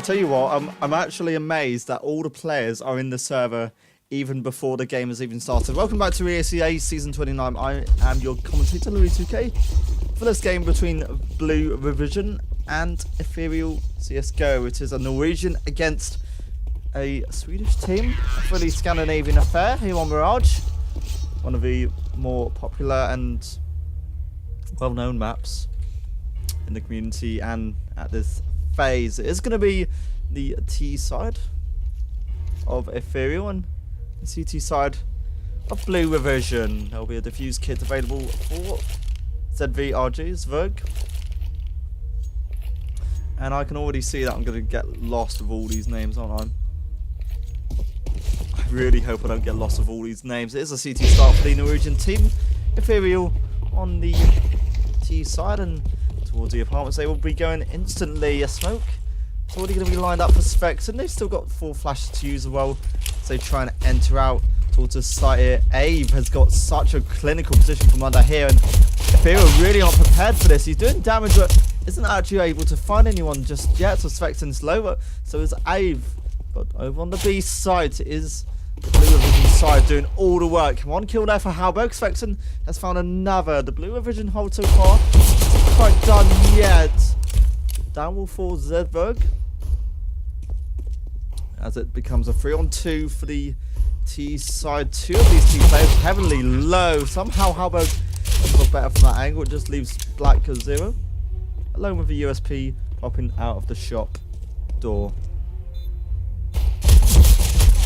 tell you what, I'm actually amazed that all the players are in the server even before the game has even started. Welcome back to ESEA Season 29. I am your commentator, Louis2K, for this game between Blue Revision and Ethereal CSGO. It is a Norwegian against a Swedish team, a fully Scandinavian affair here on Mirage. One of the more popular and well-known maps in the community and at this phase. It is going to be the T side of Ethereal and the CT side of Blue Revision. There will be a diffuse kit available for ZVRG's Verg. And I can already see that I'm going to get lost with all these names, aren't I? I really hope I don't get lost with all these names. It is a CT start for the Norwegian team. Ethereal on the T side, and towards the apartments they will be going instantly. A smoke. It's already going to be lined up for Specs, and they've still got 4 flashes to use as well. So they try and enter out towards the site here. Ave has got such a clinical position from under here, and Ethereal really aren't prepared for this. He's doing damage, but isn't actually able to find anyone just yet. So Specton's lower. So is Ave. But over on the B side is the Blue Revision side doing all the work. 1 kill there for Halberg. Specton has found another. The Blue Revision hold so far isn't quite done yet. Down will fall Zedberg as it becomes a 3-on-2 for the T side. 2 of these T players heavily low. Somehow Halberg got better from that angle. It just leaves Black as 0. Alone with the USP popping out of the shop door.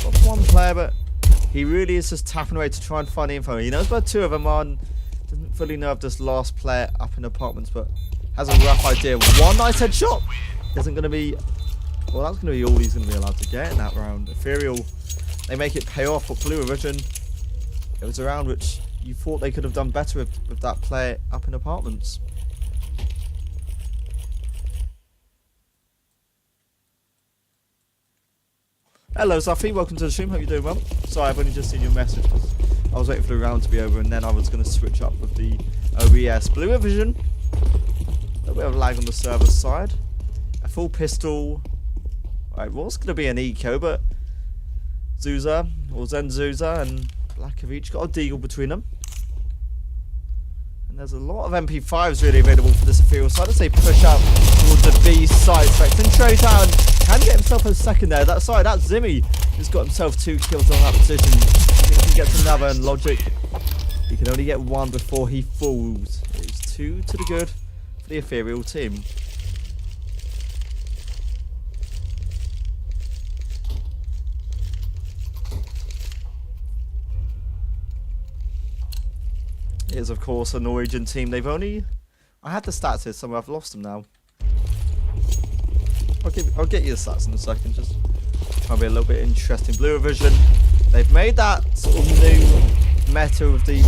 Got 1 player, but he really is just tapping away to try and find the info. He knows where 2 of them are, and doesn't fully know of this last player up in apartments, but has a rough idea. 1 nice headshot isn't going to be, well, that's going to be all he's going to be allowed to get in that round. Ethereal, they make it pay off, but Blue Revision, it was a round which you thought they could have done better with that player up in apartments. Hello Zafi, welcome to the stream, hope you're doing well. Sorry, I've only just seen your message because I was waiting for the round to be over and then I was going to switch up with the OBS. Blue Revision, a little bit of lag on the server side. A full pistol, right, was going to be an eco, but Zuza, or Zen Zuza and Black have each got a deagle between them. And there's a lot of MP5s really available for this Ethereal side as they push out towards the B side. Specton trays out and can get himself a second there. That's Zimmy who's got himself 2 kills on that position. I think he gets another, and Logic, he can only get 1 before he falls. It's 2 to the good for the Ethereal team. It is, of course, a Norwegian team. They've only... I had the stats here somewhere. I've lost them now. I'll get you the stats in a second. Just try to be a little bit interesting. Blue Revision, they've made that sort of new meta of the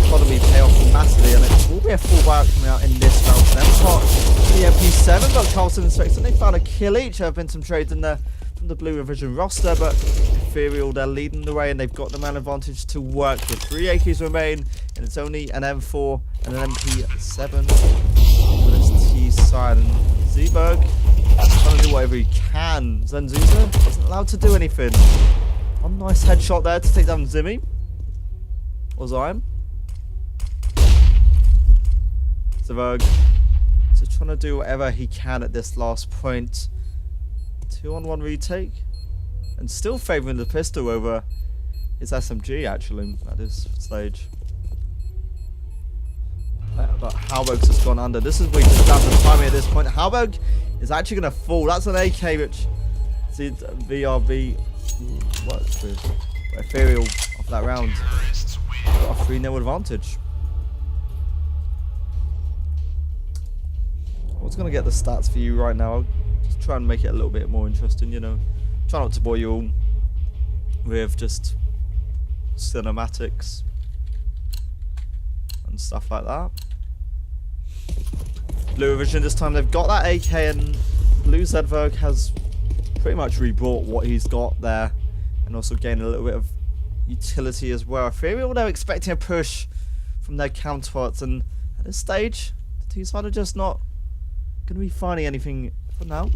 economy pay off massively, and it will be a full buyout coming out in this round. They've got the MP7, got Carlson and Specton. They found a kill each. There have been some trades in there from the Blue Revision roster, but Ethereal, they're leading the way and they've got the man advantage to work with. 3 AKs remain, and it's only an M4 and an MP7 for this T side. And Zeeberg trying to do whatever he can. Zenzuza isn't allowed to do anything. 1 nice headshot there to take down Zimmy. Or Zion. Zeeberg just trying to do whatever he can at this last point. 2-on-1 retake. And still favouring the pistol over his SMG, actually, at this stage. But Halberg's just gone under. This is where he's down the timing at this point. Halberg is actually going to fall. That's an AK, which VRB works with. But Ethereal off that round got a 3-0 advantage. I was going to get the stats for you right now. I'll just try and make it a little bit more interesting, you know. Try not to bore you all with just cinematics and stuff like that. Blue Revision this time, they've got that AK, and Blue Zedberg has pretty much rebrought what he's got there and also gained a little bit of utility as well. Ethereal, they're expecting a push from their counterparts, and at this stage the T side are just not going to be finding anything for now.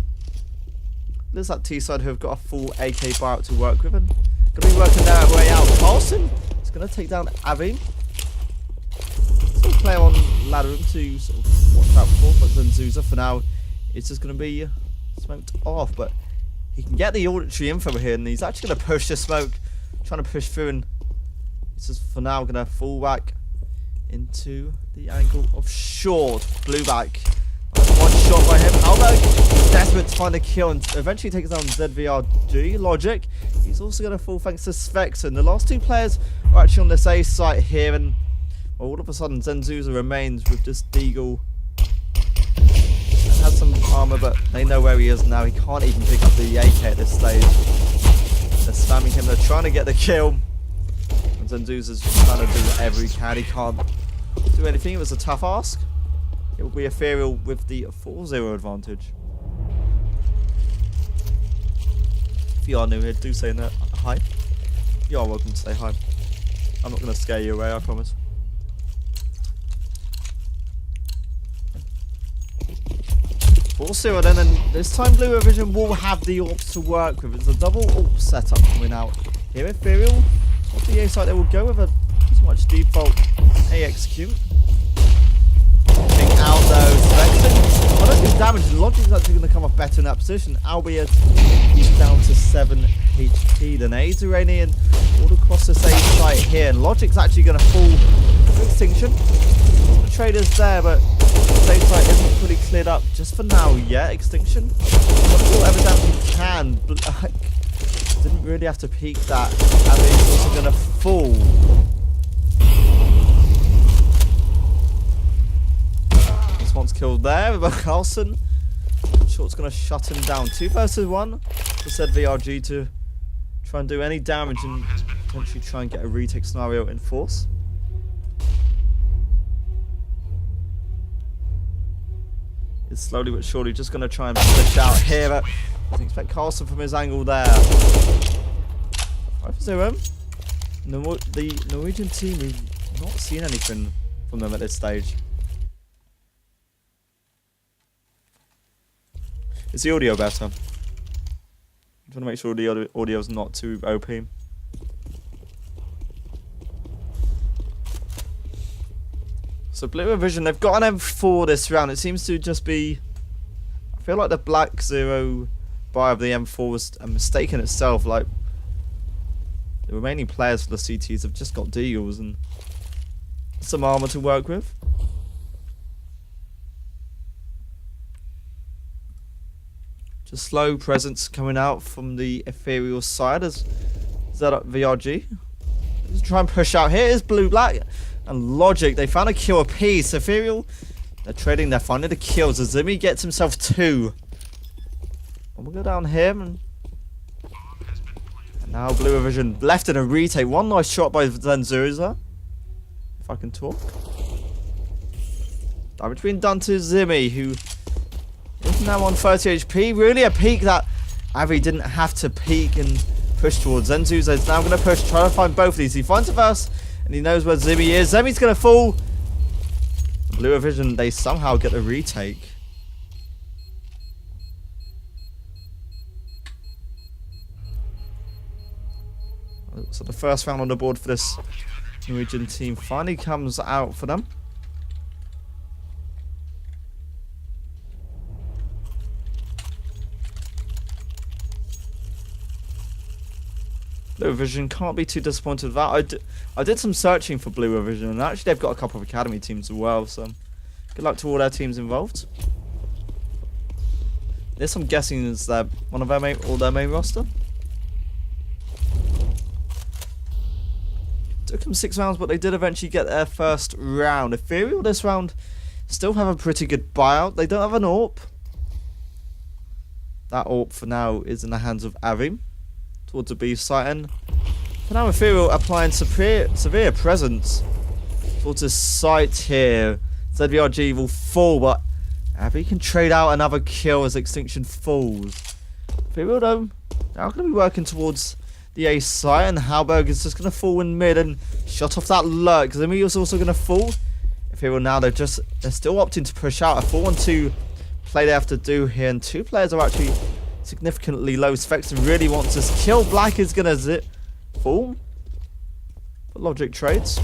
Looks like T-side who have got a full AK buyout to work with, and gonna be working their way out. Carlson is gonna take down Avi. Still play on ladder to sort of watch out for, but then Zuza for now it's just gonna be smoked off. But he can get the auditory info here, and he's actually gonna push the smoke, trying to push through, and it's just for now gonna fall back into the angle of short. Blue back. One shot by him. Albert is desperate to find a kill and eventually takes down ZVRG. Logic. He's also going to fall thanks to Svexen. The last two players are actually on this A site here, and well, all of a sudden Zenzuza remains with this Deagle. And has some armor, but they know where he is now. He can't even pick up the AK at this stage. They're spamming him. They're trying to get the kill. And Zenzuza's just trying to do whatever he can. He can't do anything. It was a tough ask. It will be Ethereal with the 4-0 advantage. If you are new here, do say hi. You are welcome to say hi. I'm not going to scare you away, I promise. then, and this time Blue Vision will have the AWPs to work with. It's a double AWP setup coming out here. Ethereal, off the A side, they will go with a pretty much default A execute. Out though, Svexen. Well, that's his damage. Logic's actually going to come off better in that position, albeit he's down to 7 HP. Then A's Iranian all across this A site here, and Logic's actually going to fall to extinction. The trader's there, but the A site isn't fully cleared up just for now yet. Extinction. Whatever damage he can, but didn't really have to peek that, and he's also going to fall. Once killed there with Carlson. I'm sure it's going to shut him down. 2 versus 1. Just said VRG to try and do any damage and potentially try and get a retake scenario in force. It's slowly but surely just going to try and push out here. But I think expect Carlson from his angle there. 5-0. The Norwegian team, we've not seen anything from them at this stage. Is the audio better? I'm trying to make sure the audio is not too OP. So Blue Vision, they've got an M4 this round. It seems to just be... I feel like the Black Zero buy of the M4 was a mistake in itself. Like, the remaining players for the CTs have just got Deagles and some armor to work with. Just slow presence coming out from the Ethereal side as VRG. Let's try and push out. Here is Blue Black and Logic. They found a kill apiece. Ethereal, they're trading. They're finding the kills. Azumi gets himself 2. And we'll go down here. And now Blue Vision left in a retake. One nice shot by Zenzuza. If I can talk. Damage being done to Zimmy, who is now on 30 HP. Really a peek that Avi didn't have to peek and push towards. Zenzuza is now going to push, try to find both of these. He finds the first, and he knows where Zimmy is. Zimmy's going to fall. Blue Vision, they somehow get the retake. So the first round on the board for this Norwegian team finally comes out for them. Blue Vision can't be too disappointed with that. I did some searching for Blue Vision, and actually they've got a couple of academy teams as well, so good luck to all their teams involved. This, I'm guessing, is one of their main roster. Took them 6 rounds, but they did eventually get their first round. Ethereal this round still have a pretty good buyout. They don't have an AWP. That AWP for now is in the hands of Avi towards the B site, and for now Ethereal applying severe presence towards this site here. ZVRG will fall, but Avi can trade out another kill as Extinction falls. Ethereal though, now going to be working towards the A site, and Halberg is just going to fall in mid and shut off that lurk. Zimmy is also going to fall. Ethereal now, they're still opting to push out. A 4-1-2 play they have to do here, and 2 players are actually significantly low. Svexen really wants to kill. Black is going to fall. But Logic trades.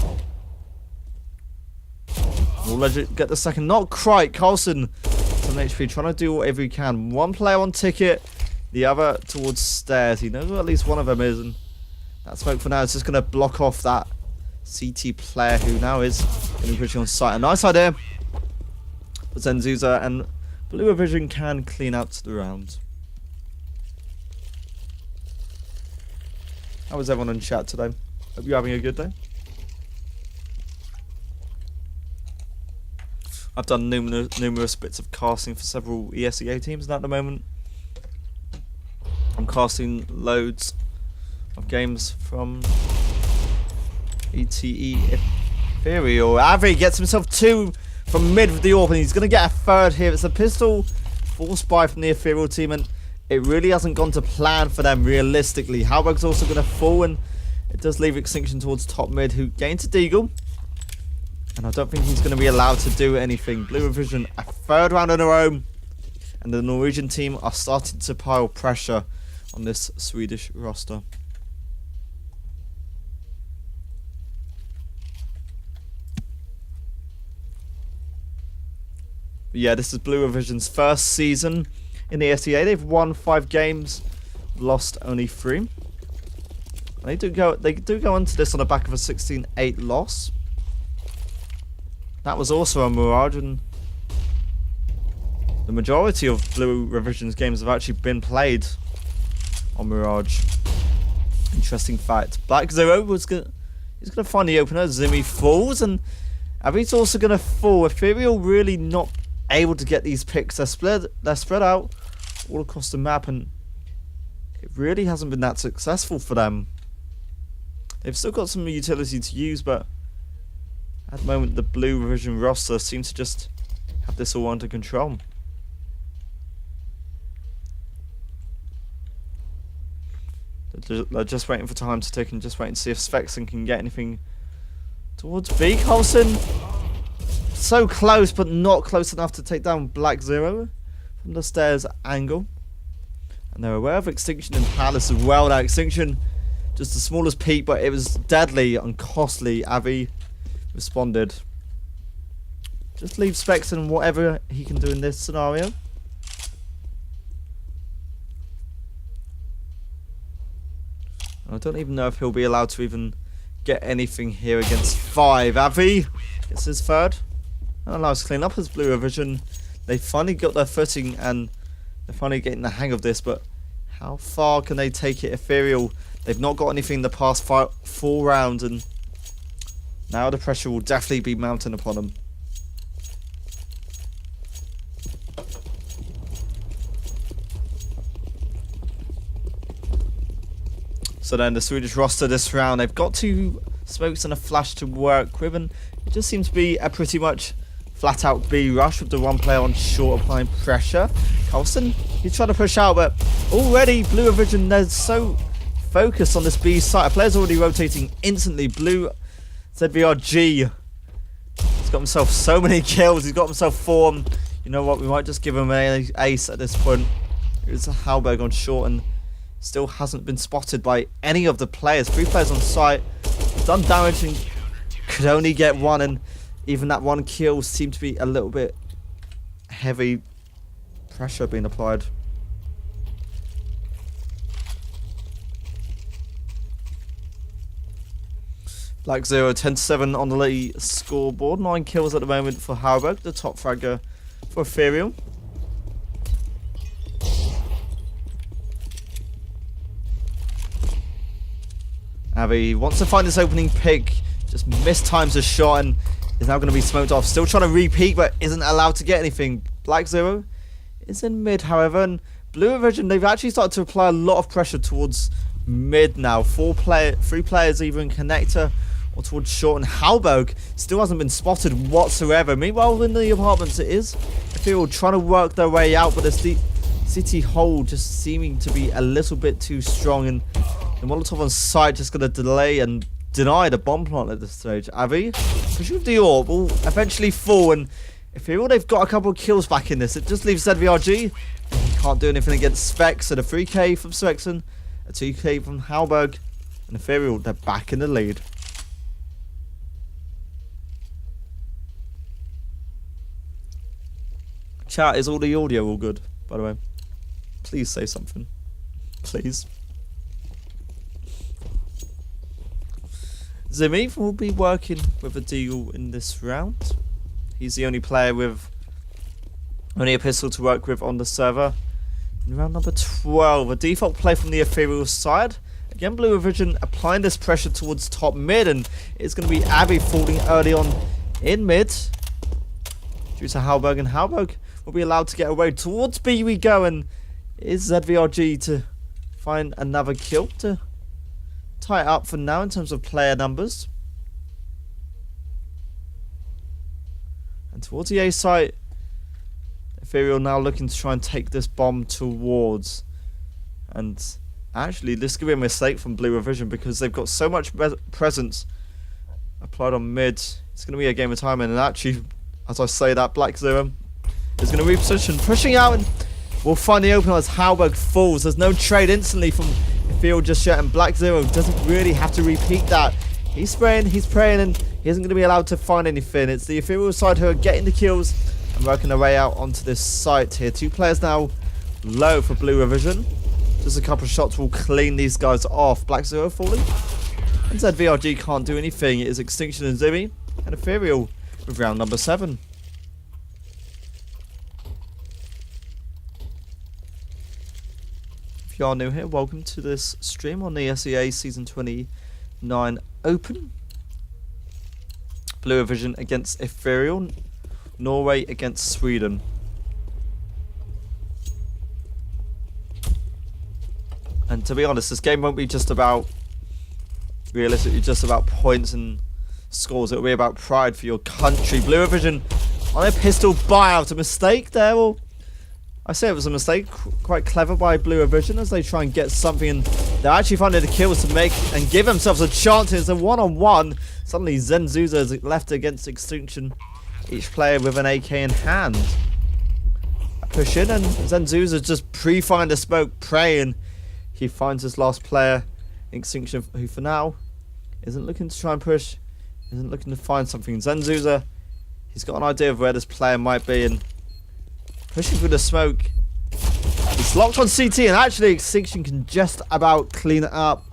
Will Logic get the second? Not quite. Carlson, 7 HP, trying to do whatever he can. One player on ticket, the other towards stairs. He knows where at least one of them is. And that smoke for now is just going to block off that CT player who now is going to be pushing on site. A nice idea. But Zenzuza and Blue Vision can clean out the round. How was everyone in chat today? Hope you're having a good day. I've done numerous bits of casting for several ESEA teams, and at the moment I'm casting loads of games from Ethereal. Avi gets himself 2 from mid with the AWP, and he's going to get a 3rd here. It's a pistol forced by from the Ethereal team, and it really hasn't gone to plan for them realistically. Halberg's also going to fall, and it does leave Extinction towards top mid, who gains a deagle. And I don't think he's going to be allowed to do anything. Blue Vision, a 3rd round in a row. And the Norwegian team are starting to pile pressure on this Swedish roster. But yeah, this is Blue Vision's first season in the ESEA. They've won 5 games, lost only 3. They do go into this on the back of a 16-8 loss. That was also a Mirage, and the majority of Blue Revision's games have actually been played on Mirage. Interesting fact. Black Zero he's gonna find the opener. Zimmy falls, and Avi's also gonna fall. Ethereal really not able to get these picks. They're spread out all across the map, and it really hasn't been that successful for them. They've still got some utility to use, but at the moment the Blue Vision roster seems to just have this all under control. They're just waiting for time to tick and just waiting to see if Svexen can get anything towards B. Carlson, so close, but not close enough to take down Black Zero from the stairs angle. And they're aware of Extinction and Palace as well. Now Extinction, just the smallest peak, but it was deadly and costly. Avi responded. Just leave Spexon whatever he can do in this scenario. I don't even know if he'll be allowed to even get anything here against 5. Avi gets his 3rd. And allows clean up as Blue Vision. They finally got their footing and they're finally getting the hang of this, but how far can they take it? Ethereal, they've not got anything in the past 4 rounds, and now the pressure will definitely be mounting upon them. So then the Swedish roster this round, they've got 2 smokes and a flash to work with, and it just seems to be a pretty much flat out B rush with the 1 player on short applying pressure. Carlson, he's trying to push out, but already Blue Vision, they're so focused on this B site. A player's already rotating instantly. Blue ZVRG, he's got himself so many kills. He's got himself 4. You know what, we might just give him an ace at this point. It's a Halberg on short and still hasn't been spotted by any of the players. 3 players on site, done damage and could only get 1, and even that 1 kill seemed to be a little bit heavy pressure being applied. Black Zero 10-7 on the lead scoreboard. 9 kills at the moment for Halberg, the top fragger for Ethereal. Avi wants to find this opening pick, just mistimes the shot and is now going to be smoked off. Still trying to re-peek, but isn't allowed to get anything. Black Zero is in mid, however, and Blue Vision, they've actually started to apply a lot of pressure towards mid now. 3 players either in connector or towards short, and Halberg still hasn't been spotted whatsoever. Meanwhile, in the apartments, it is Ethereal trying to work their way out, but the city hold just seeming to be a little bit too strong, and the Molotov on site just going to delay and deny the bomb plant at this stage. Avi, pushing with the AWP, will eventually fall, and Ethereal, they've got a couple of kills back in this. It just leaves ZVRG. He can't do anything against Svex, and a 3k from Svexen, a 2k from Halberg, and Ethereal, they're back in the lead. Chat, is all the audio all good, by the way? Please say something. Please. Zimmy will be working with a deagle in this round. He's the only player with only a pistol to work with on the server. In round number 12, a default play from the Ethereal side. Again, Blue Vision applying this pressure towards top mid, and it's going to be Abby falling early on in mid due to Halberg, and Halberg will be allowed to get away. Towards B we go, and is ZVRG to find another kill to tie it up for now in terms of player numbers. And towards the A site, Ethereal now looking to try and take this bomb towards. And actually, this could be a mistake from Blue Vision because they've got so much presence applied on mid. It's going to be a game of time. And actually, as I say that, Black Zero is going to reposition, pushing out, and we'll find the opener as Halberg falls. There's no trade instantly from Ethereal just yet, and Black Zero doesn't really have to repeat that. He's spraying, he's praying, and he isn't going to be allowed to find anything. It's the Ethereal side who are getting the kills and working their way out onto this site here. 2 players now low for Blue Vision. Just a couple of shots will clean these guys off. Black Zero falling. And ZVRG can't do anything. It is Extinction and Zimmy and Ethereal with round number 7. If you are new here, welcome to this stream on the ESEA Season 29 Open. Blue Vision against Ethereal. Norway against Sweden. And to be honest, this game won't be just about, realistically, just about points and scores. It'll be about pride for your country. Blue Vision on a pistol buyout. A mistake there. Well, I say it was a mistake. Quite clever by Blue Vision as they try and get something. And they're actually finding the kills to make and give themselves a chance. It's a one-on-one. Suddenly Zenzuza is left against Extinction. Each player with an AK in hand. I push in, and Zenzuza just pre-find the smoke, praying he finds his last player, Extinction, who for now isn't looking to try and push, isn't looking to find something. Zenzuza, he's got an idea of where this player might be, and pushing through the smoke. He's locked on CT, and actually Extinction can just about clean it up.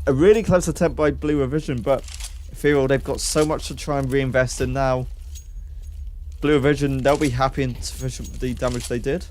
A really close attempt by Blue Vision, but Ethereal, they've got so much to try and reinvest in now. Blue Vision, they'll be happy and sufficient with the damage they did.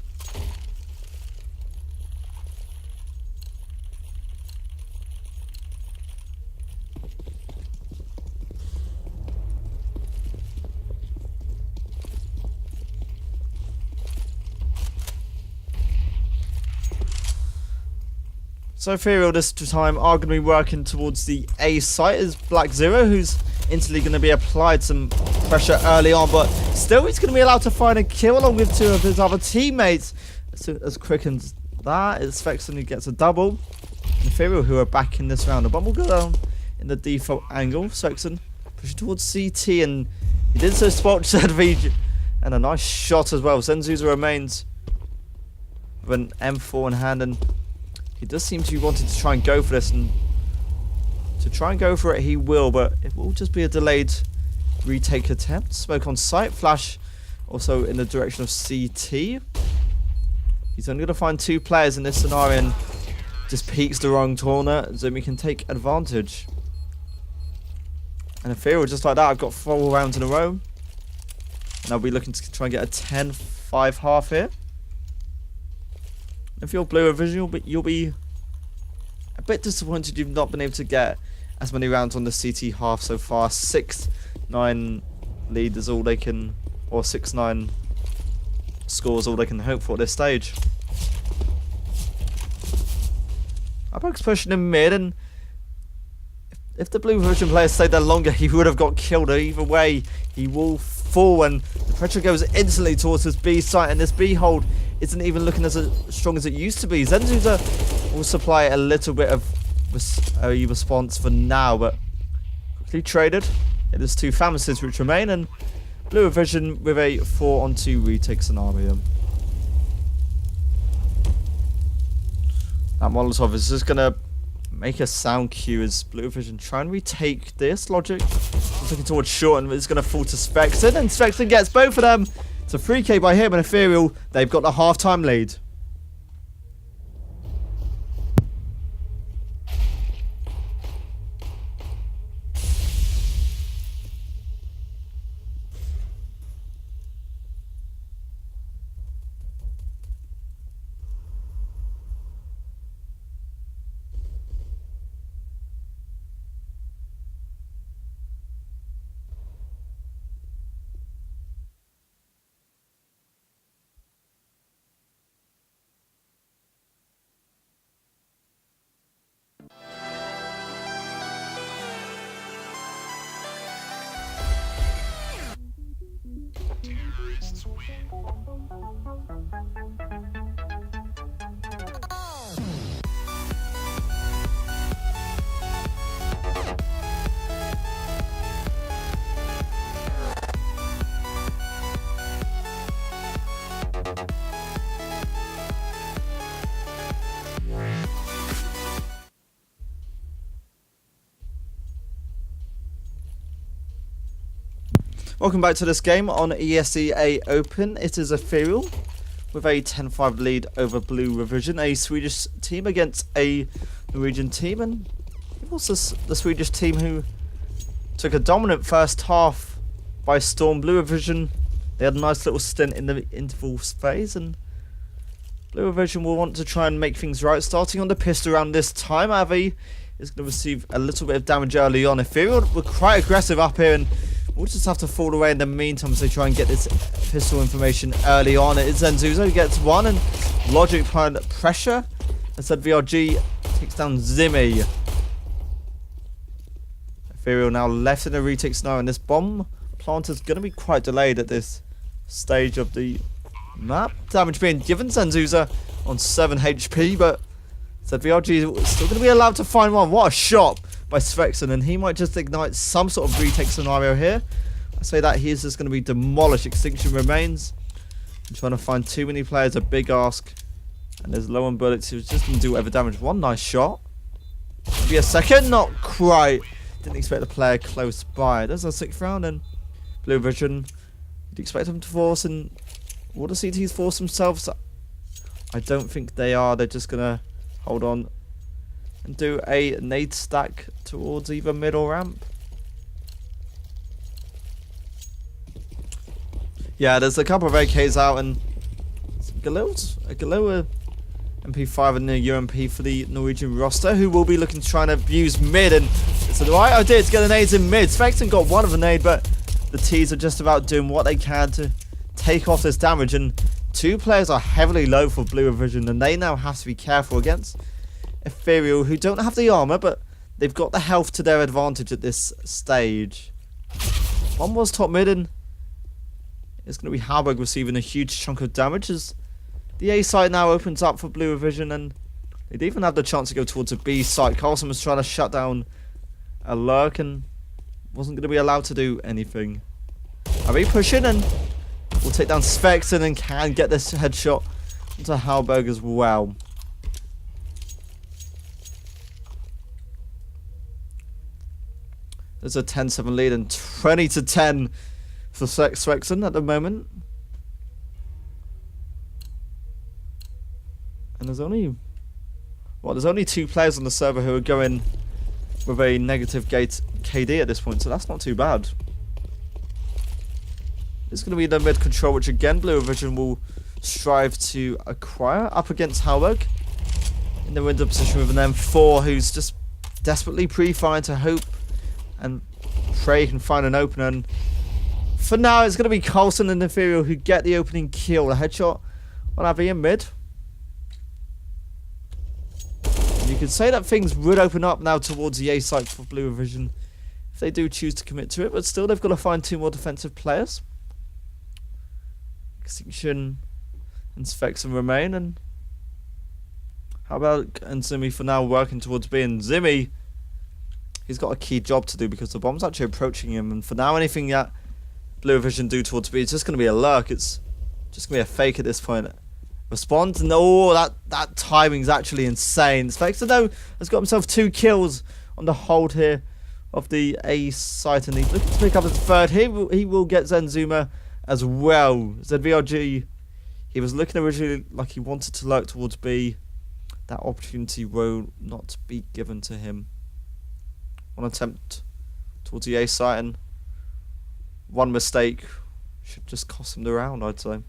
So Ethereal this time are going to be working towards the A site as Black Zero, who's instantly going to be applied some pressure early on, but still he's going to be allowed to find a kill along with 2 of his other teammates. As quick as that, it's Svexen who gets a double. And Ethereal who are back in this round. The bomb will go down in the default angle. Svexen pushing towards CT, and he did so spot ZV, and a nice shot as well. Zenzuza remains with an M4 in hand, and he does seem to be wanting to try and go for this, and to try and go for it he will, but it will just be a delayed retake attempt. Smoke on sight, flash also in the direction of CT. He's only going to find 2 players in this scenario and just peeks the wrong corner. Zumi can take advantage. And Ethereal, just like that, I've got 4 rounds in a row. And I'll be looking to try and get a 10-5 half here. If you're Blue Vision, you'll be a bit disappointed you've not been able to get as many rounds on the CT half so far. 6-9 lead is all they can, or 6-9 scores all they can hope for at this stage. Abog's pushing in mid, and if the Blue Vision player stayed there longer, he would have got killed. Either way, he will fall, and the pressure goes instantly towards this B site, and this B hold isn't even looking as strong as it used to be. Zenzuza will supply a little bit of a response for now, but quickly traded. It is 2 Pharmacists which remain, and Blue Vision with a 4-on-2 retake scenario. That Molotov is just going to make a sound cue as Blue Vision try and retake this. Logic is looking towards short and it's going to fall to Spexton. And Spexton gets both of them. It's a 3k by him and Ethereal. They've got the half-time lead. Welcome back to this game on ESEA Open. It is Ethereal with a 10-5 lead over Blue Revision, a Swedish team against a Norwegian team, and also the Swedish team who took a dominant first half by storm. Blue Revision, they had a nice little stint in the interval phase, and Blue Revision will want to try and make things right. Starting on the pistol around this time, Avi is going to receive a little bit of damage early on. Ethereal were quite aggressive up here, and we'll just have to fall away in the meantime as they try and get this pistol information early on. It's Zenzuzo who gets one, and Logic applying pressure. Instead, VRG takes down Zimmy. Ethereal now left in a retake scenario, and this bomb plant is going to be quite delayed at this stage of the map. Damage being given. Zenzuzo on 7 HP, but said VRG is still going to be allowed to find one. What a shot by Svexen, and he might just ignite some sort of retake scenario here. I say that he is just going to be demolished. Extinction remains. I'm trying to find too many players, a big ask, and there's low on bullets. He was just going to do whatever damage. One nice shot. Maybe a second, not quite. Didn't expect the player close by. There's our 6th round, and Blue Vision, you'd expect them to force, and will the CTs force themselves? I don't think they are. They're just going to hold on and do a nade stack towards either mid or ramp. Yeah, there's a couple of AKs out, and a Galil MP5 and a UMP for the Norwegian roster, who will be looking to try and abuse mid, and it's the right idea to get the nades in mid. Spexton got one of the nade, but the T's are just about doing what they can to take off this damage, and 2 players are heavily low for Blue Vision, and they now have to be careful against Ethereal, who don't have the armor, but they've got the health to their advantage at this stage. One was top mid, and it's going to be Halberg receiving a huge chunk of damage as the A site now opens up for Blue Vision, and they'd even have the chance to go towards a B site. Carlson was trying to shut down a lurk and wasn't going to be allowed to do anything. Are we pushing, and we'll take down Svexen and can get this headshot into Halberg as well. There's a 10-7 lead and 20-10 for Svexen at the moment. And there's only 2 players on the server who are going with a negative gate KD at this point, so that's not too bad. It's going to be the mid control, which again Blue Vision will strive to acquire up against Halberg in the window position with an M4, who's just desperately pre-firing to hope and pray he can find an opener. And for now, it's going to be Carlson and Ethereal who get the opening kill. A headshot on Avi in mid. And you could say that things would open up now towards the A site for Blue Vision if they do choose to commit to it, but still they've got to find 2 more defensive players. Extinction and Svexen remain, and how about and Zimmy for now working towards being Zimmy? He's got a key job to do because the bomb's actually approaching him, and for now anything that Blue Vision do towards B is just going to be a lurk. It's just going to be a fake at this point. Responds, and oh, that timing's actually insane. Spectre, though, has got himself 2 kills on the hold here of the A site, and he's looking to pick up his third. He will get Zenzuma as well. ZVRG, he was looking originally like he wanted to lurk towards B. That opportunity will not be given to him. One attempt towards the A site, and one mistake should just cost him the round, I'd say.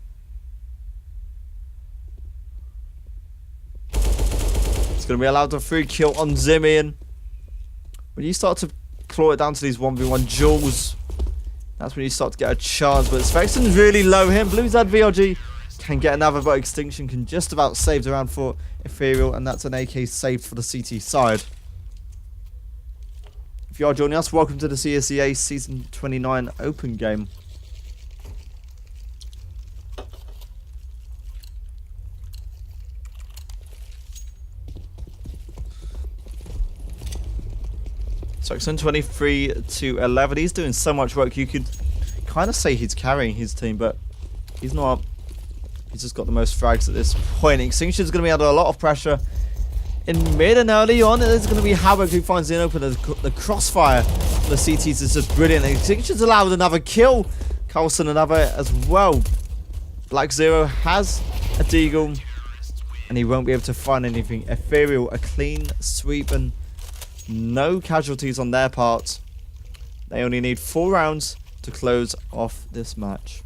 He's going to be allowed a free kill on Zimmy, and when you start to claw it down to these 1v1 duels, that's when you start to get a chance. But Svexton's really low here. Blue ZVRG can get another, but Extinction can just about save the round for Ethereal, and that's an AK saved for the CT side. If you are joining us, welcome to the ESEA Season 29 Open Game. Svexton 23-11. He's doing so much work. You could kind of say he's carrying his team, but he's not. He's just got the most frags at this point. Extinction's going to be under a lot of pressure in mid, and early on there's going to be Havoc who finds the open. The crossfire for the CTs is just brilliant. Extinction's allowed another kill. Carlson another as well. Black Zero has a deagle, and he won't be able to find anything. Ethereal, a clean sweep, and no casualties on their part. They only need 4 rounds to close off this match.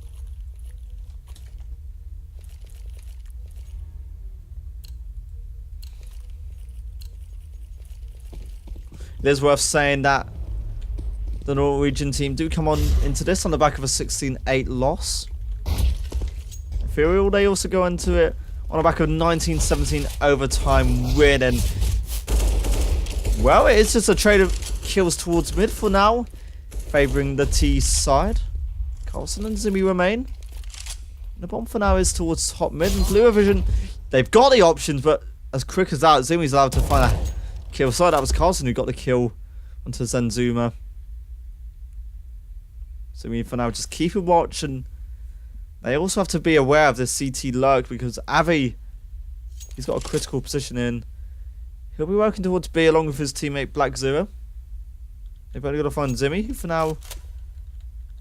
It is worth saying that the Norwegian team do come on into this on the back of a 16-8 loss. Ethereal, they also go into it on the back of a 19-17 overtime win. And well, it's just a trade of kills towards mid for now, favouring the T side. Carlson and Zimmy remain. The bomb for now is towards top mid, and Blue Vision, they've got the options, but as quick as that, Zimmy's allowed to find a kill. So that was Carlson who got the kill onto Zenzuma. Zimmy for now just keep a watch, and they also have to be aware of this CT lurk, because Avi, he's got a critical position in. He'll be working towards B along with his teammate Black Zero. They've only got to find Zimmy, who for now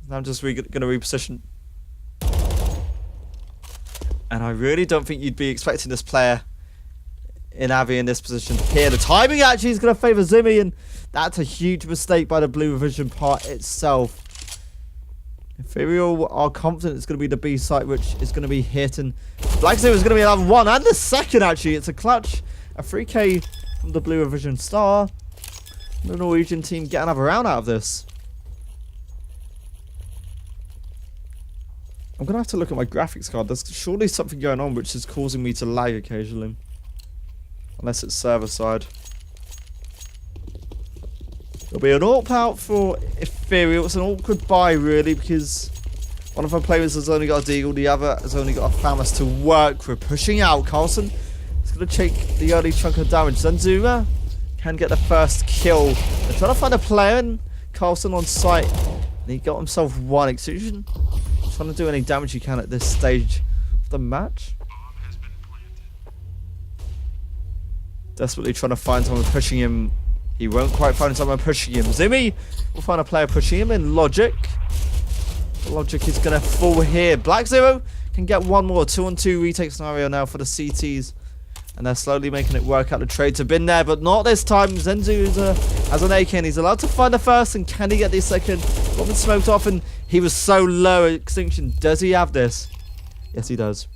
is just going to reposition. And I really don't think you'd be expecting this player in Avi in this position here. The timing actually is going to favour Zimmy, and that's a huge mistake by the Blue Vision part itself. Ethereal are confident it's going to be the B site which is going to be hit, and Black Zero is going to be another one, and the second actually. It's a clutch, a 3k from the Blue Vision star. The Norwegian team get another round out of this. I'm going to have to look at my graphics card. There's surely something going on which is causing me to lag occasionally. Unless it's server side. There'll be an AWP out for Ethereal. It's an awkward buy really, because one of our players has only got a deagle, the other has only got a Famas to work with. Pushing out, Carlson is going to take the early chunk of damage. Zenzuma can get the first kill. They're trying to find a player, and Carlson on site, and he got himself one. Extrusion trying to do any damage he can at this stage of the match. Desperately trying to find someone pushing him. He won't quite find someone pushing him. Zimmy will find a player pushing him in Logic. Logic is going to fall here. Black Zero can get one more. 2-on-2 retake scenario now for the CTs. And they're slowly making it work out. The trades have been there, but not this time. Zenzu has an AK, and he's allowed to find the first. And can he get the second? Got been smoked off, and he was so low at Extinction. Does he have this? Yes, he does.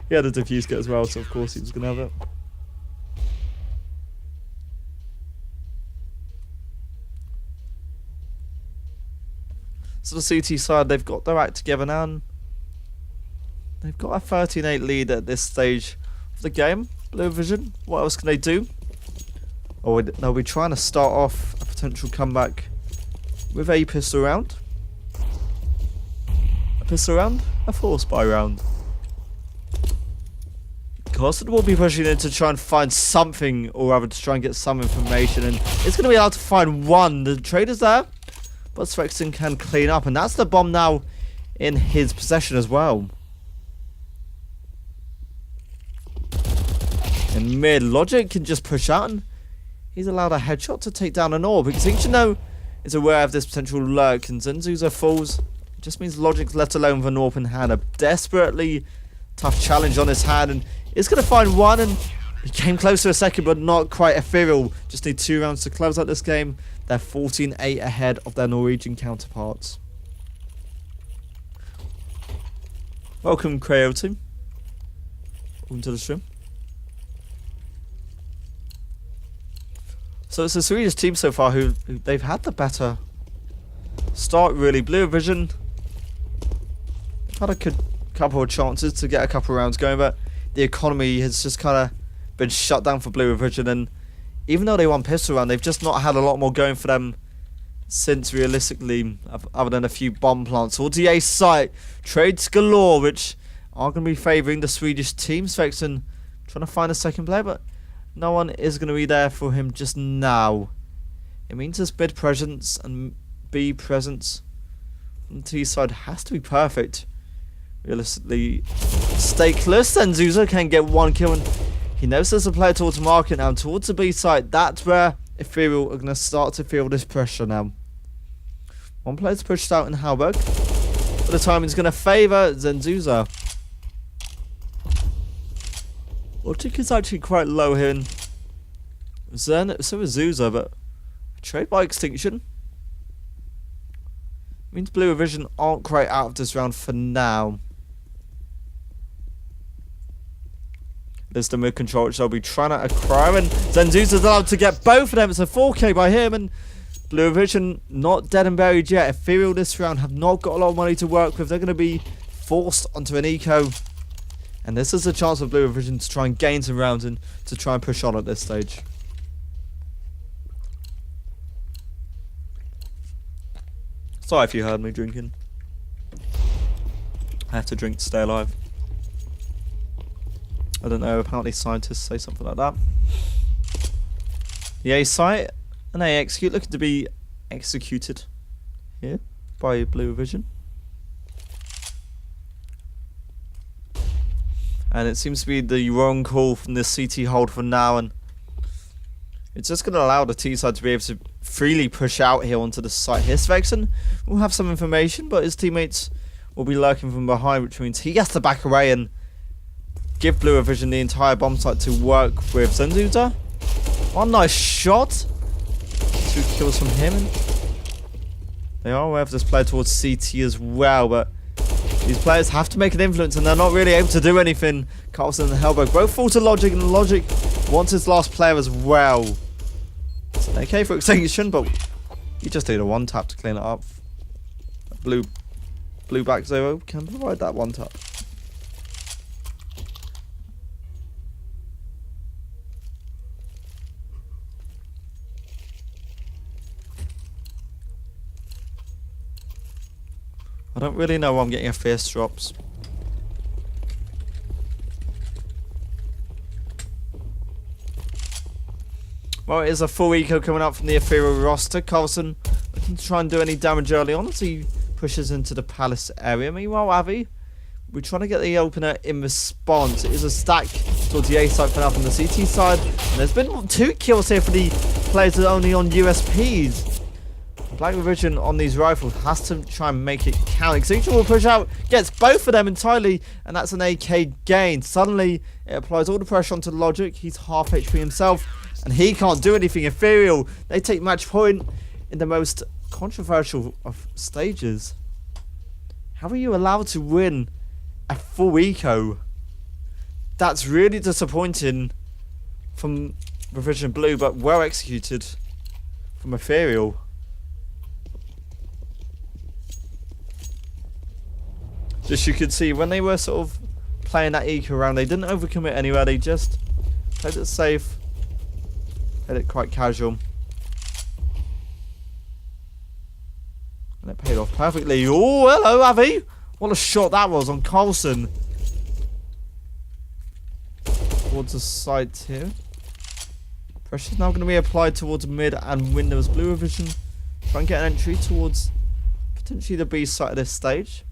He had a defuse kit as well, so of course he was going to have it. So the CT side, they've got their act together now, and they've got a 13-8 lead at this stage of the game. Blue Vision, what else can they do? Or they'll be trying to start off a potential comeback with a pistol round. A pistol round, a force buy round. Carlson will be pushing in to try and find something, or rather to try and get some information, and it's going to be allowed to find one. The trader's there, but Svexen can clean up, and that's the bomb now in his possession as well. In mid, Logic can just push out, and he's allowed a headshot to take down an orb, because Ichino is aware of this potential lurk, and Zenzuza falls. It just means Logic's left alone with an orb in hand. A desperately tough challenge on his hand, and it's going to find one, and he came close to a second, but not quite. Ethereal just need 2 rounds to close out this game. They're 14-8 ahead of their Norwegian counterparts. Welcome, Creo team. Welcome to the stream. So it's a Swedish team so far who they've had the better start, really. Blue Vision had a couple of chances to get a couple of rounds going, but the economy has just kind of been shut down for Blue Vision, and even though they won pistol round, they've just not had a lot more going for them since, realistically, other than a few bomb plants. Towards the A site, trades galore, which are going to be favouring the Swedish team. Svexen trying to find a second player, but no one is going to be there for him just now. It means his mid presence and B presence on the T side has to be perfect. Realistically, stakeless. Then Zuza can get 1 kill, and he knows there's a player towards the market now. Towards the B side, that's where Ethereal are going to start to feel this pressure now. One player's pushed out in Halberg. For the time, he's going to favour Zenzuza. Logic is actually quite low here in Zen, so is Zuza, but trade by extinction means Blue Vision aren't quite out of this round for now. There's the mid control, which they'll be trying to acquire, and Zenzuza's allowed to get both of them. It's a 4K by him, and Blue Vision not dead and buried yet. Ethereal this round have not got a lot of money to work with. They're going to be forced onto an eco. And this is a chance for Blue Vision to try and gain some rounds and to try and push on at this stage. Sorry if you heard me drinking. I have to drink to stay alive. I don't know, apparently scientists say something like that. The A site and A execute looking to be executed here by Blue Vision. And it seems to be the wrong call from the CT hold for now, and it's just going to allow the T side to be able to freely push out here onto the site here. Svexen will have some information, but his teammates will be lurking from behind, which means he has to back away and give Blue Vision the entire bomb site to work with. Zenzuza, one nice shot. 2 kills from him. They are aware of this player towards CT as well, but these players have to make an influence, and they're not really able to do anything. Carlson and Helberg both fall to Logic, and Logic wants his last player as well. It's an AK for extinction, but you just need a 1-tap to clean it up. Blue back 0 can provide that 1-tap. I don't really know why I'm getting a fierce drops. Well, it is a full eco coming up from the Ethereal roster. Carlson looking to try and do any damage early on as he pushes into the palace area. Meanwhile, Avi, we're trying to get the opener in response. It is a stack towards the A side for now from the CT side. And there's been 2 kills here for the players that are only on USPs. Black Vision on these rifles has to try and make it count. Extinction will push out, gets both of them entirely, and that's an AK gain. Suddenly, it applies all the pressure onto Logic. He's half HP himself, and he can't do anything. Ethereal, they take match point in the most controversial of stages. How are you allowed to win a full eco? That's really disappointing from Vision Blue, but well executed from Ethereal. Just you could see when they were sort of playing that eco round, they didn't overcommit anywhere. They just played it safe, played it quite casual, and it paid off perfectly. Oh, hello, Avi! What a shot that was on Carlson. Towards the side here. Pressure's now going to be applied towards mid and windows. Blue Vision Try and get an entry towards potentially the B side of this stage.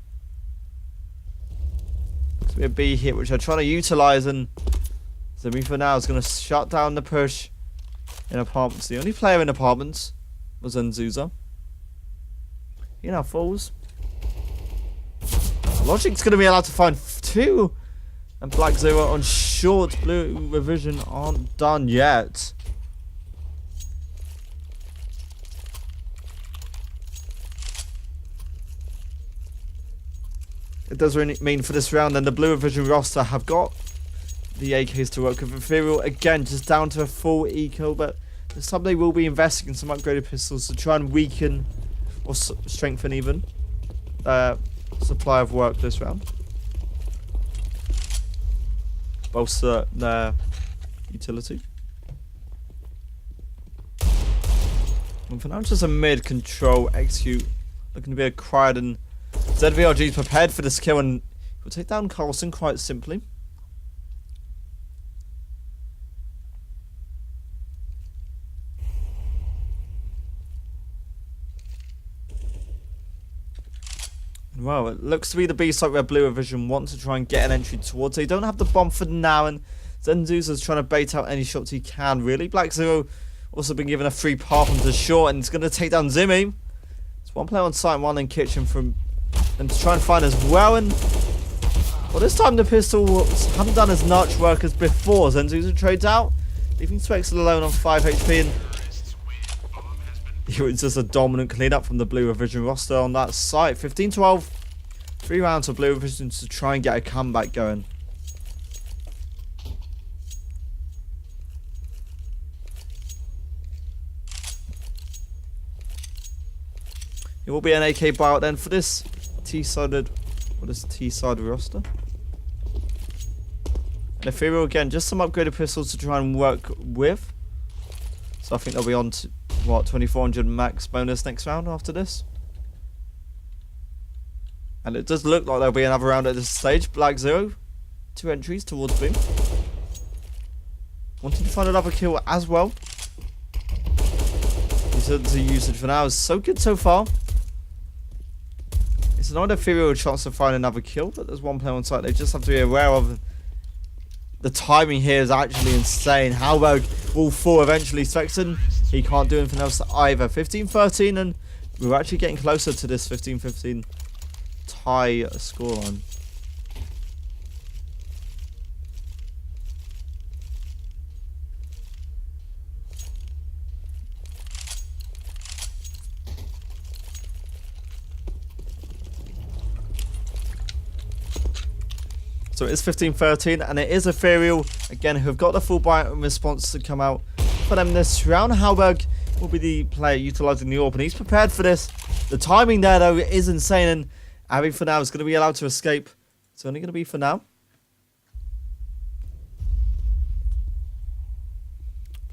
It's be a B hit which they're trying to utilise, and Zimmy for now is going to shut down the push in apartments. The only player in apartments was Nzuza. He now falls. Logic's going to be allowed to find 2. And Black Zero on short. Blue Revision aren't done yet. It does really mean for this round, and the Blue Revision roster have got the AKs to work with. Ethereal again just down to a full eco, but this time they will be investing in some upgraded pistols to try and weaken or strengthen even supply of work this round. Bolster their utility. And for now, just a mid control execute, looking to be acquired, and ZVRG is prepared for this kill, and will take down Carlson quite simply. Well, it looks to be the B site where Blue Revision want to try and get an entry towards. They don't have the bomb for now, and Zenzuza's trying to bait out any shots he can, really. Black Zero also been given a free path onto short, and it's going to take down Zimmy. It's one player on site and one in kitchen from them to try and find as well. And well, this time the pistols haven't done as much work as before. Zenzuza trades out, leaving Spexel alone on 5 HP, and it was just a dominant cleanup from the Blue Revision roster on that site. 15-12. 3 rounds of Blue Revision to try and get a comeback going. It will be an AK buyout then for this T-sided roster. And Ethereal again, just some upgraded pistols to try and work with. So I think they'll be on to, what, 2400 max bonus next round after this. And it does look like there'll be another round at this stage. Black Zero, 2 entries towards Boom. Wanting to find another kill as well. The usage for now is so good so far. It's not an Ethereal chance to find another kill, but there's one player on site they just have to be aware of. The timing here is actually insane. Halberg will fall eventually. Svexen, he can't do anything else either. 15-13, and we're actually getting closer to this 15-15 tie scoreline. So it is 15-13, and it is Ethereal, again, who have got the full buy and response to come out for them this round. Halberg will be the player utilising the AWP, and he's prepared for this. The timing there, though, is insane, and Abby for now is going to be allowed to escape. It's only going to be for now.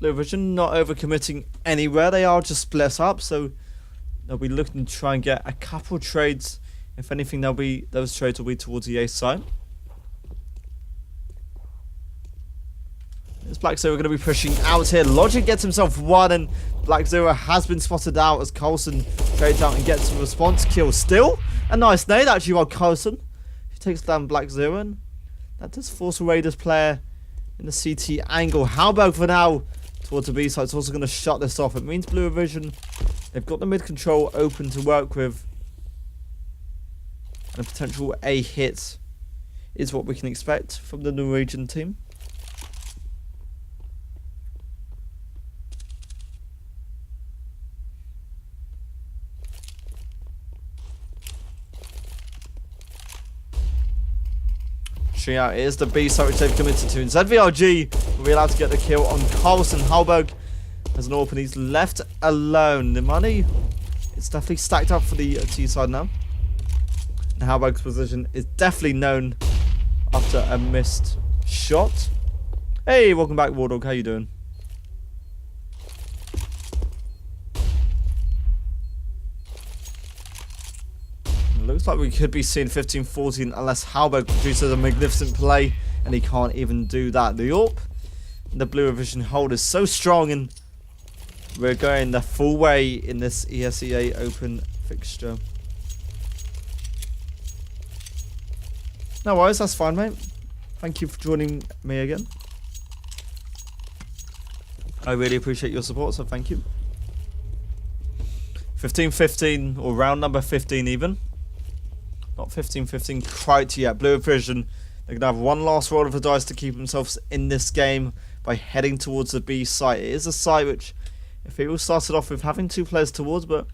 Blue Vision not overcommitting anywhere. They are just split up, so they'll be looking to try and get a couple trades. If anything, those trades will be towards the A side. This Black Zero going to be pushing out here. Logic gets himself one, and Black Zero has been spotted out as Coulson trades out and gets a response kill. Still a nice nade actually by Coulson, who takes down Black Zero, and that does force a Raiders player in the CT angle. Halberg for now towards the B side. It's also going to shut this off. It means Blue Vision, they've got the mid control open to work with, and a potential A hit is what we can expect from the Norwegian team. Out. It is the B site which they've committed to, and ZVRG will be allowed to get the kill on Carlson. Halberg has an AWP and he's left alone. The money, it's definitely stacked up for the T side now, and Halberg's position is definitely known after a missed shot. Hey, welcome back, Wardog. How you doing? Looks like we could be seeing 15-14 unless Halberg produces a magnificent play, and he can't even do that. The AWP, the Blue Revision hold is so strong, and We're going the full way in this ESEA Open fixture. No worries, that's fine, mate. Thank you for joining me again. I really appreciate your support, so thank you. 15-15, or round number 15 even. Not 15-15 quite yet. Blue Vision, they're going to have one last roll of the dice to keep themselves in this game by heading towards the B site. It is a site which Ethereal started off with having 2 players towards, but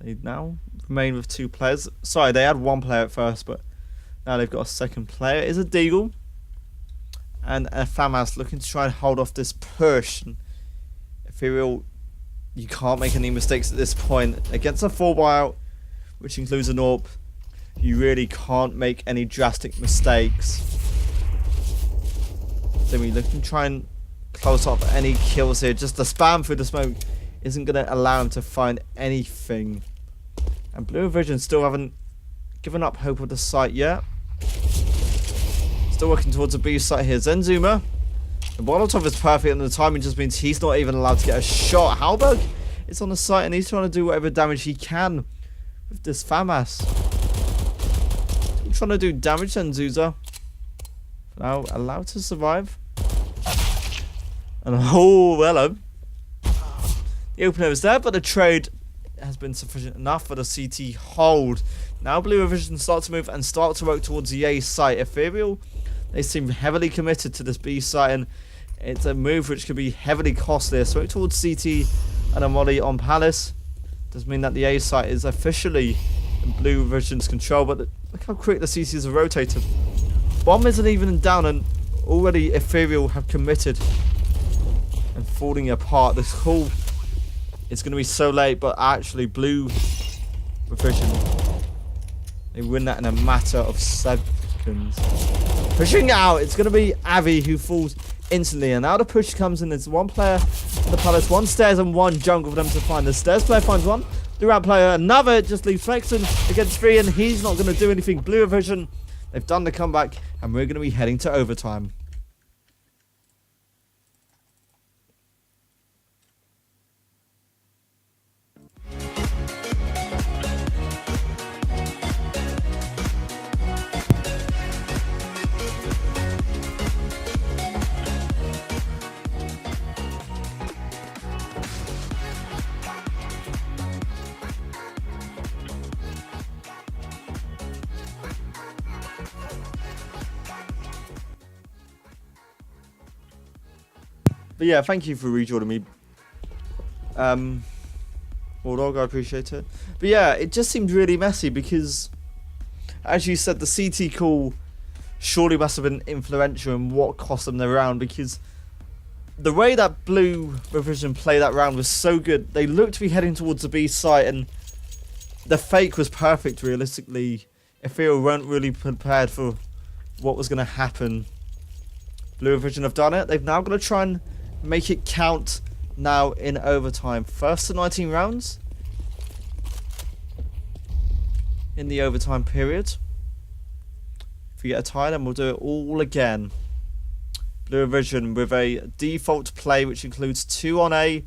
they now remain with 2 players. Sorry, they had 1 player at first, but now they've got a second player. It is a Deagle and a Famas looking to try and hold off this push. Ethereal, you can't make any mistakes at this point. Against a 4 buyout, which includes an AWP, you really can't make any drastic mistakes. So we're looking to try and close up any kills here. Just the spam through the smoke isn't going to allow him to find anything. And Blue Vision still haven't given up hope of the site yet. Still working towards a B site here. Zenzuma. The Molotov is perfect and the timing just means he's not even allowed to get a shot. Halberg is on the site and he's trying to do whatever damage he can with this FAMAS. Still trying to do damage to Nzuza. Now allowed to survive. And oh, hello. The opener is there, but the trade has been sufficient enough for the CT hold. Now Blue Vision start to move and start to work towards the A site. Ethereal, they seem heavily committed to this B site, and it's a move which could be heavily costly. So work towards CT and a molly on Palace. Does mean that the A site is officially in Blue Vision's control, but look how quick the CTs have rotated. Bomb isn't even down, and already Ethereal have committed and falling apart. This call is going to be so late, but actually Blue Vision, they win that in a matter of seconds. Pushing out, it's going to be Avi who falls instantly, and now the push comes in. There's 1 player in the Palace, 1 stairs and 1 jungle for them to find. The stairs player finds 1, the ramp player another, just leaves Flexen against 3, and he's not going to do anything. Blue Vision, they've done the comeback, and we're going to be heading to overtime. But yeah, thank you for rejoining me. Bulldog, I appreciate it. But yeah, it just seemed really messy because, as you said, the CT call surely must have been influential in what cost them the round, because the way that Blue Vision played that round was so good. They looked to be heading towards the B site, and the fake was perfect, realistically. Ethereal weren't really prepared for what was going to happen. Blue Vision have done it. They've now got to try and make it count now in overtime. First to 19 rounds in the overtime period. If we get a tie, then we'll do it all again. Blue Vision with a default play which includes 2 on A,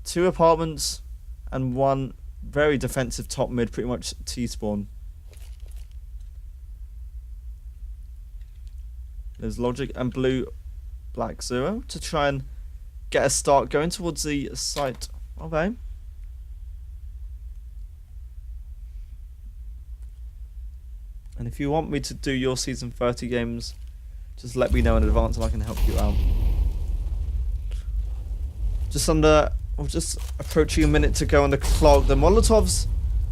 2 apartments, and 1 very defensive top mid, pretty much T-spawn. There's Logic and Blue Black 0 to try and get a start going towards the site of A. And if you want me to do your season 30 games, just let me know in advance and I can help you out. Just approaching a minute to go on the clock. The Molotovs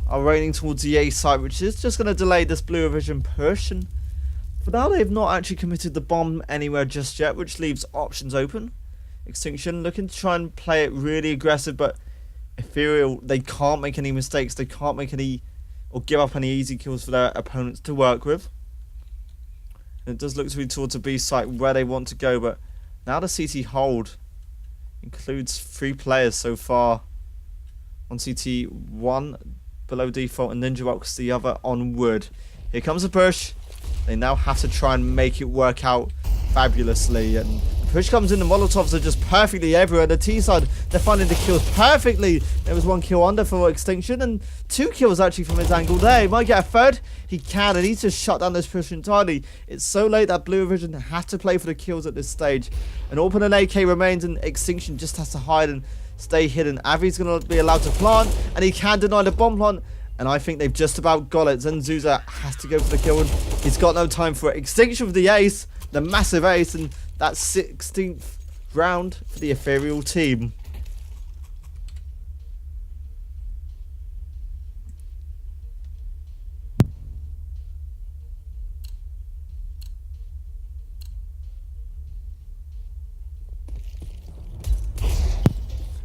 are raining towards the A site, which is just going to delay this Blue Vision push. And for now, they've not actually committed the bomb anywhere just yet, which leaves options open. Extinction looking to try and play it really aggressive, but Ethereal, they can't make any mistakes. They can't make any or give up any easy kills for their opponents to work with. And it does look to be towards a B site where they want to go, but now the CT hold includes 3 players so far. On CT, 1 below default and Ninja Box, the other on wood. Here comes a push. They now have to try and make it work out fabulously, and the Push comes in, the Molotovs are just perfectly everywhere. The T side, they're finding the kills perfectly. There was 1 kill under for Extinction and 2 kills actually from his angle there. He might get a third. He can, and he's just shut down this push entirely. It's so late that Blue Vision have to play for the kills at this stage. An open and AK remains, and Extinction just has to hide and stay hidden. Avi's going to be allowed to plant, and he can deny the bomb plant. And I think they've just about got it. Zenzuza has to go for the kill, and he's got no time for it. Extinction with the ace, the massive ace, and that's 16th round for the Ethereal team.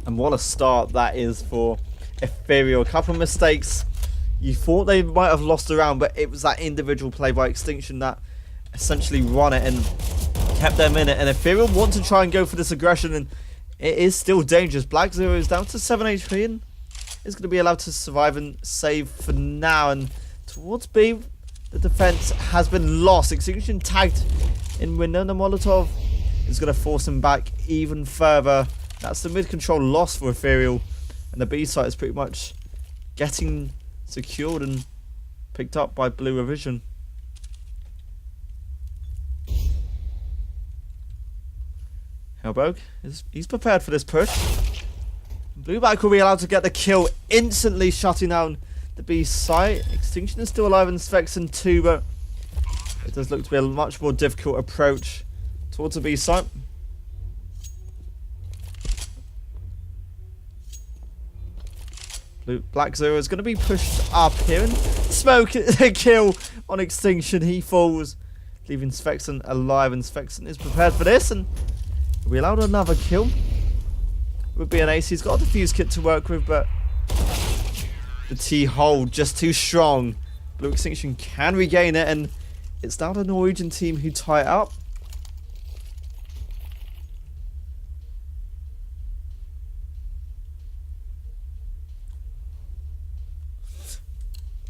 And what a start that is for Ethereal. A couple of mistakes. You thought they might have lost the round, but it was that individual play by Extinction that essentially won it and kept them in it. And Ethereal want to try and go for this aggression, and it is still dangerous. Black Zero is down to 7 HP and is going to be allowed to survive and save for now. And towards B, the defense has been lost. Extinction tagged in window. The Molotov is going to force him back even further. That's the mid control loss for Ethereal, and the B site is pretty much getting secured and picked up by Blue Revision. Hellberg, he's prepared for this push. Blueback will be allowed to get the kill, instantly shutting down the B site. Extinction is still alive in Svexen too, but it does look to be a much more difficult approach towards the B site. Black Zero is going to be pushed up here, and Smoke a kill on Extinction. He falls, leaving Svexen alive, and Svexen is prepared for this, and we allowed another kill. Would be an ace. He's got a defuse kit to work with, but the T-hold just too strong. Blue Extinction can regain it, and it's now the Norwegian team who tie it up.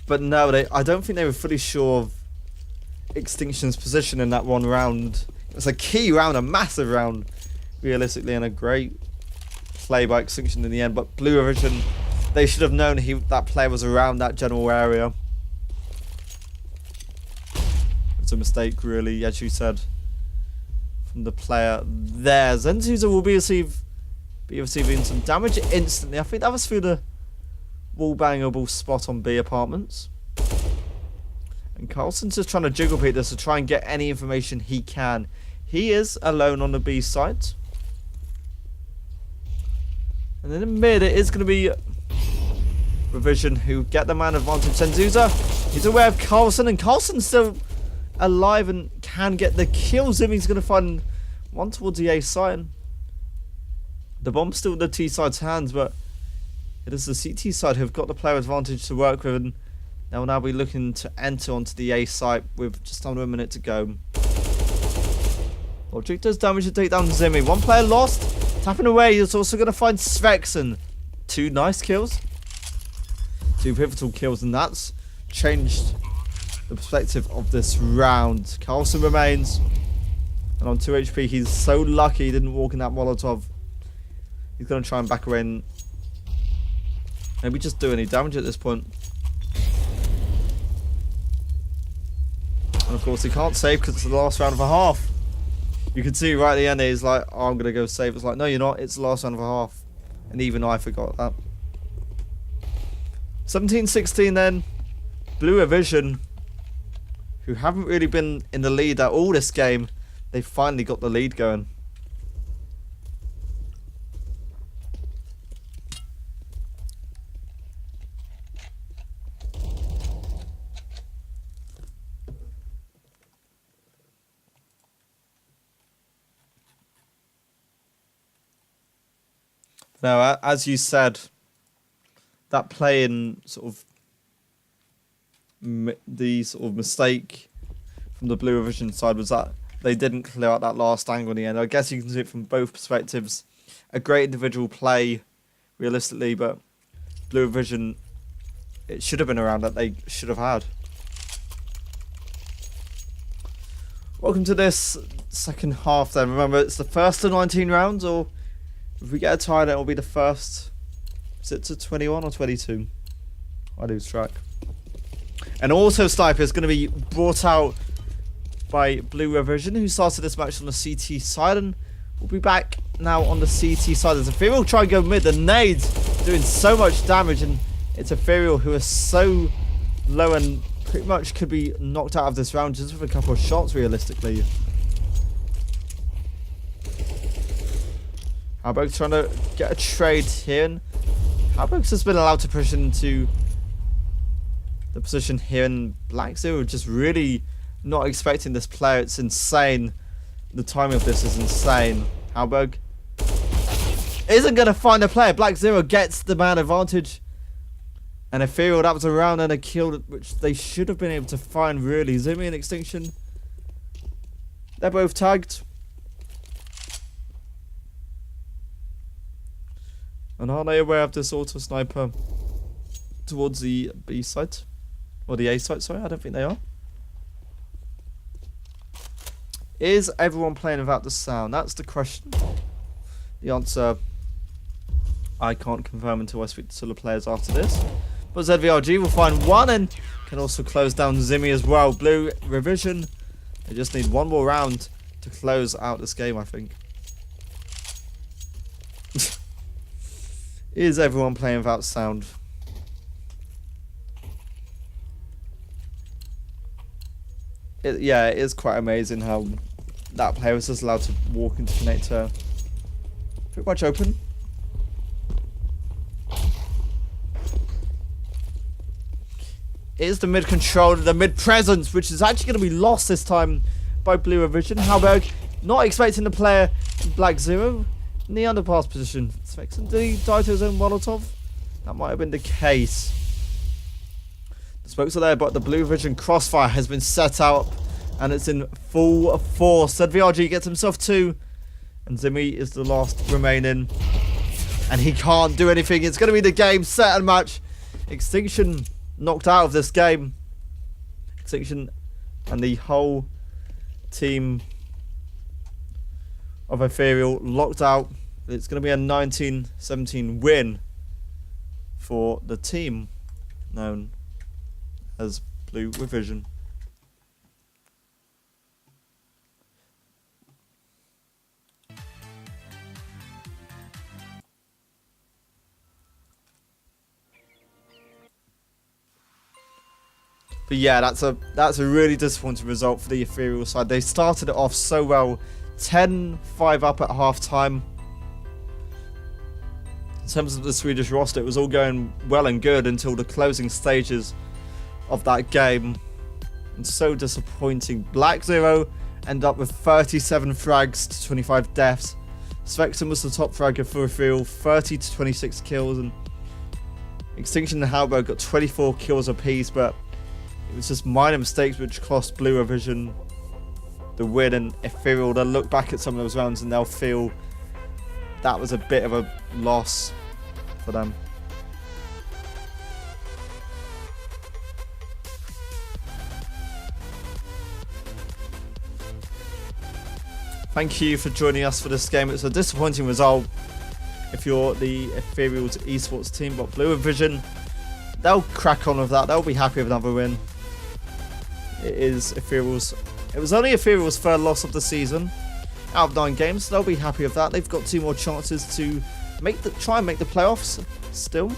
But no, I don't think they were fully sure of Extinction's position in that one round. It was a key round, a massive round, realistically, and a great play by Extinction in the end. But Blue Vision, they should have known that player was around that general area. It's a mistake, really, as you said, from the player there. Zenzuza will be receiving some damage instantly. I think that was through the wall-bangable spot on B apartments. And Carlson's just trying to jiggle beat this to try and get any information he can. He is alone on the B site. And then in mid, it is going to be Revision who get the man advantage. Zenzuza, he's aware of Carlson, and Carlson's still alive and can get the kills. He's going to find one towards the A side. The bomb's still in the T side's hands, but it is the CT side who've got the player advantage to work with, and they will now be looking to enter onto the A site with just under a minute to go. Logic does damage to take down Zimmy. One player lost. Tapping away, he's also going to find Svexen. 2 nice kills. 2 pivotal kills, and that's changed the perspective of this round. Carlson remains, and on 2 HP, he's so lucky he didn't walk in that Molotov. He's going to try and back away and maybe just do any damage at this point. And of course he can't save because it's the last round of a half. You can see right at the end he's like, oh, I'm going to go save. It's like, no, you're not. It's the last round of a half. And even I forgot that. 17-16 then. Blue Vision, who haven't really been in the lead at all this game, they finally got the lead going. Now, as you said, that play in sort of the sort of mistake from the Blue Vision side was that they didn't clear out that last angle in the end. I guess you can see it from both perspectives. A great individual play, realistically, but Blue Vision, it should have been a round that they should have had. Welcome to this second half then. Remember, it's the first to 19 rounds, or if we get a tie, then it'll be the first. Is it to 21 or 22? I lose track. And also Sniper is going to be brought out by Blue Revision, who started this match on the CT side, and we'll be back now on the CT side. As Ethereal try and go mid, the nades doing so much damage, and it's Ethereal who is so low and pretty much could be knocked out of this round just with a couple of shots realistically. Halberg trying to get a trade here, and Halberg's just been allowed to push into the position here, and Black Zero just really not expecting this player. It's insane. The timing of this is insane. Halberg isn't going to find a player. Black Zero gets the man advantage. And Ethereal, that was a round and a kill which they should have been able to find really. Zimmy and Extinction, they're both tagged. And are they aware of this auto sniper towards the B site? Or the A site, sorry, I don't think they are. Is everyone playing without the sound? That's the question. The answer, I can't confirm until I speak to the players after this. But ZVRG will find one and can also close down Zimmy as well. Blue Revision, they just need one more round to close out this game, I think. Is everyone playing without sound? Yeah, it is quite amazing how that player was just allowed to walk into connector pretty much open. It is the mid control, the mid presence, which is actually going to be lost this time by Blue Revision. Halberg not expecting the player in Black Zero in the underpass position. Svexen, did he die to his own Molotov? That might have been the case. The spokes are there, but the Blue Vision crossfire has been set out and it's in full force. ZVRG gets himself two, and Zimmy is the last remaining, and he can't do anything. It's going to be the game, set and match. Extinction knocked out of this game. Extinction and the whole team of Ethereal locked out. It's going to be a 19-17 win for the team known as Blue Revision. But yeah, that's a really disappointing result for the Ethereal side. They started it off so well, 10-5 up at half time. In terms of the Swedish roster, it was all going well and good until the closing stages of that game. And so disappointing. Black Zero ended up with 37 frags to 25 deaths. Svexen was the top fragger for Ethereal, 30 to 26 kills, and Extinction and Halberg got 24 kills apiece, but it was just minor mistakes which cost Blue Revision the win. And Ethereal, they'll look back at some of those rounds and they'll feel that was a bit of a loss for them. Thank you for joining us for this game. It's a disappointing result if you're the Ethereal's esports team, but Blue Vision, they'll crack on with that. They'll be happy with another win. It was only Ethereal's third loss of the season out of 9 games. They'll be happy with that. They've got 2 more chances to try and make the playoffs still.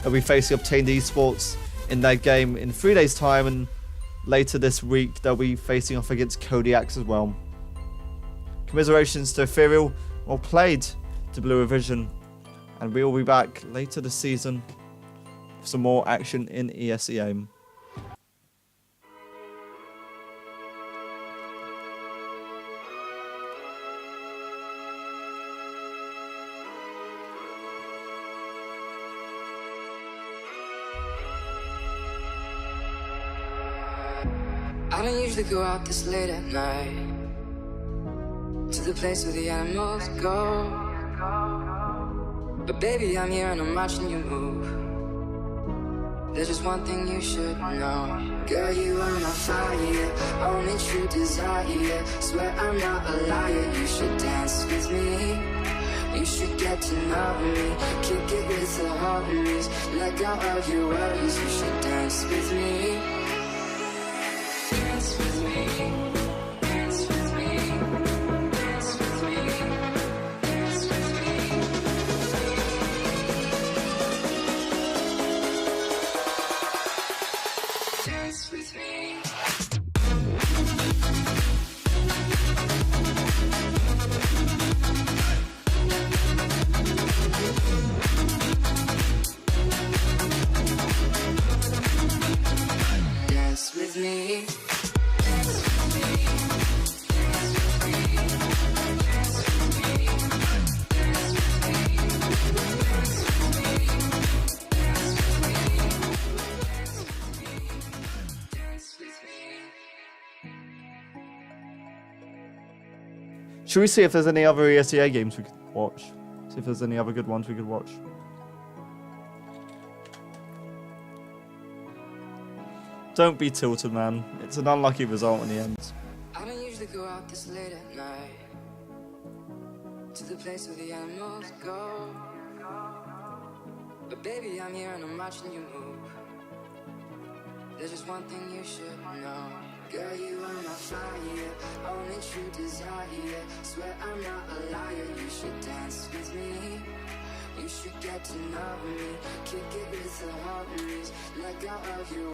They'll be facing Obtained Esports in their game in 3 days' time, and later this week they'll be facing off against Kodiaks as well. Commiserations to Ethereal, well played to Blue Revision, and we will be back later this season for some more action in ESEA. I don't usually go out this late at night to the place where the animals go, but baby, I'm here and I'm watching you move. There's just one thing you should know. Girl, you are my fire, only true desire. Swear I'm not a liar, you should dance with me. You should get to know me, kick it with the homies. Let go of your worries, you should dance with me. Dance with me, dance with me, dance with me, dance with me. Dance with me. Dance with me. Should we see if there's any other ESEA games we could watch? See if there's any other good ones we could watch. Don't be tilted, man. It's an unlucky result in the end. I don't usually go out this late at night to the place where the animals go. But baby, I'm here and I'm watching you move. There's just one thing you should know. Girl, you are my fire, only true desire. Swear I'm not a liar, you should dance with me. You should get to know me, kick it with the homies. Let go of your